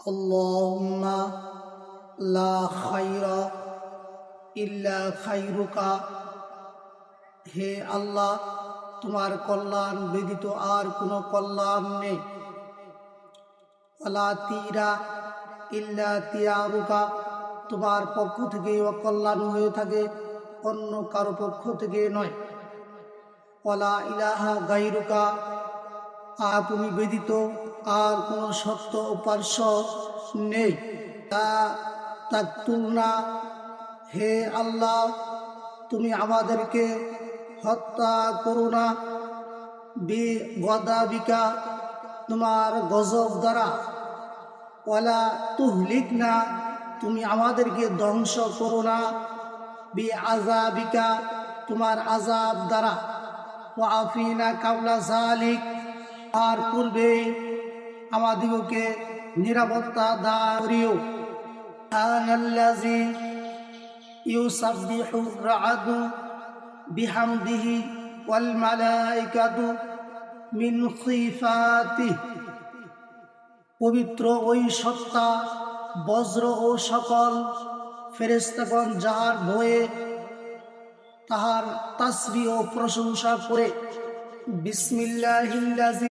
আল্লাহুম্মা লা খায়রা ইল্লা খায়রুকা, হে আল্লাহ তোমার কল্যাণ ব্যতীত আর কোনো কল্যাণ নেই। ওয়ালা তিরা ইল্লা তিয়ারুকা, তোমার পক্ষ থেকে অকল্যাণ হয়ে থাকে, অন্য কারো পক্ষ থেকে নয়। ওয়ালা ইলাহা গায়রুকা, আর তুমি ব্যতীত আর কোনো সত্য উপাস্য নেই। লা তাকতুলনা, হে আল্লাহ তুমি আমাদেরকে হত্যা করো না। বিগদাবিকা, তোমার গজব দ্বারা। ওয়ালা তুহলিকনা, তুমি আমাদেরকে ধ্বংস করো না। বিআযাবিকা, তোমার আযাব দ্বারা। ওয়াআফিনা কাবলা যালিক, আর পূর্বে আমাদিগকে নিরাপত্তা দান করিও। সুবহানাল্লাযী ইউসাব্বিহু আর-রা'দু বিহামদিহি ওয়াল মালাইকাতু মিন খিফাতিহি, পবিত্র ওই সত্তা, বজ্র ও সকল ফেরেশতাগণ যাহার ভয়ে তাহার তাসবিহ ও প্রশংসা করে। বিসমিল্লাহিল্লাযী